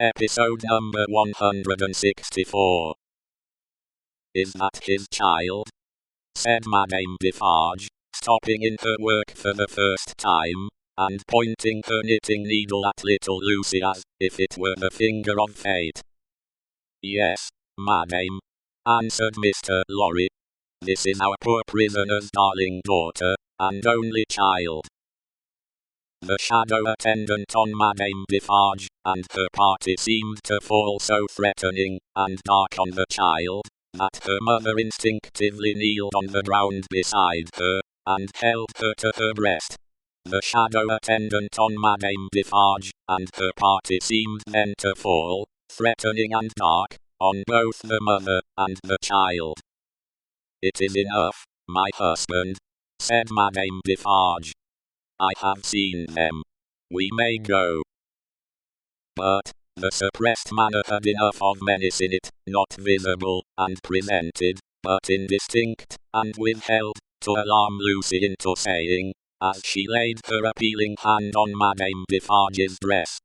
Episode number 164. "Is that his child?" said Madame Defarge, stopping in her work for the first time, and pointing her knitting needle at little Lucy as if it were the finger of fate. "Yes, madame," answered Mr. Lorry. "This is our poor prisoner's darling daughter, and only child." The shadow attendant on Madame Defarge and her party seemed to fall so threatening and dark on the child, that her mother instinctively kneeled on the ground beside her, and held her to her breast. The shadow attendant on Madame Defarge and her party seemed then to fall, threatening and dark, on both the mother and the child. "It is enough, my husband," said Madame Defarge. "I have seen them. We may go." But the suppressed manner had enough of menace in it, not visible and presented, but indistinct and withheld, to alarm Lucy into saying, as she laid her appealing hand on Madame Defarge's dress,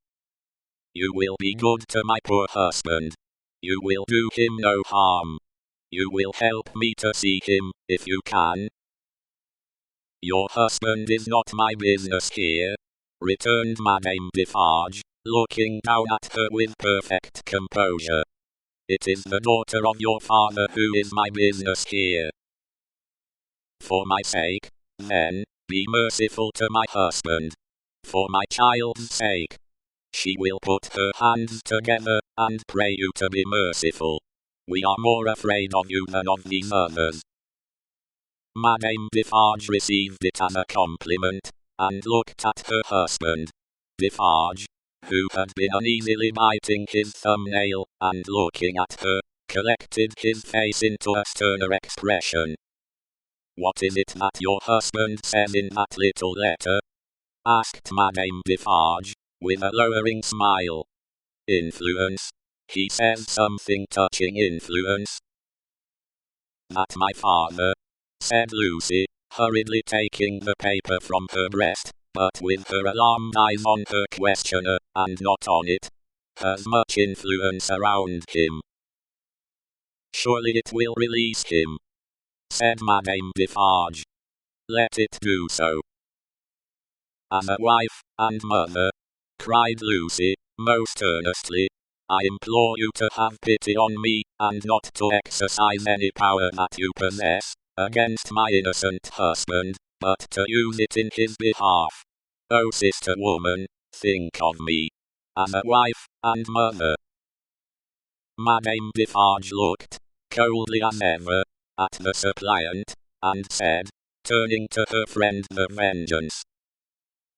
"You will be good to my poor husband. You will do him no harm. You will help me to see him, if you can." "Your husband is not my business here," returned Madame Defarge, looking down at her with perfect composure. "It is the daughter of your father who is my business here. For my sake, then, be merciful to my husband. For my child's sake." She will put her hands together, and pray you to be merciful. "We are more afraid of you than of these others." Madame Defarge received it as a compliment, and looked at her husband. Defarge, who had been uneasily biting his thumbnail, and looking at her, collected his face into a sterner expression. "What is it that your husband says in that little letter?" asked Madame Defarge, with a lowering smile. "Influence. He says something touching influence." "That my father," said Lucy, hurriedly taking the paper from her breast, but with her alarmed eyes on her questioner, and not on it, "has much influence around him." "Surely it will release him," said Madame Defarge. "Let it do so." "As a wife and mother," cried Lucy, most earnestly, "I implore you to have pity on me, and not to exercise any power that you possess against my innocent husband, but to use it in his behalf. Oh, sister woman, think of me as a wife and mother." Madame Defarge looked, coldly as ever, at the suppliant, and said, turning to her friend the Vengeance,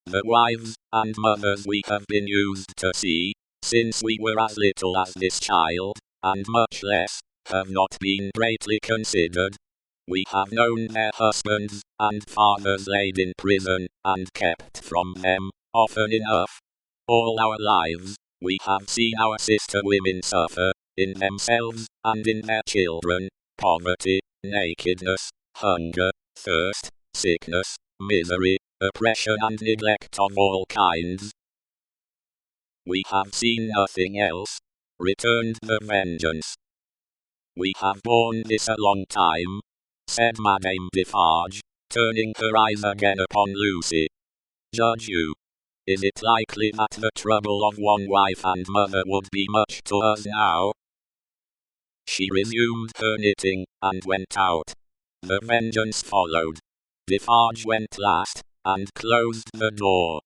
"The wives and mothers we have been used to see, since we were as little as this child, and much less, have not been greatly considered. We have known their husbands and fathers laid in prison, and kept from them, often enough. All our lives, we have seen our sister women suffer, in themselves, and in their children, poverty, nakedness, hunger, thirst, sickness, misery, oppression and neglect of all kinds." "We have seen nothing else," returned the Vengeance. "We have borne this a long time," said Madame Defarge, turning her eyes again upon Lucy. "Judge you. Is it likely that the trouble of one wife and mother would be much to us now?" She resumed her knitting, and went out. The Vengeance followed. Defarge went last, and closed the door.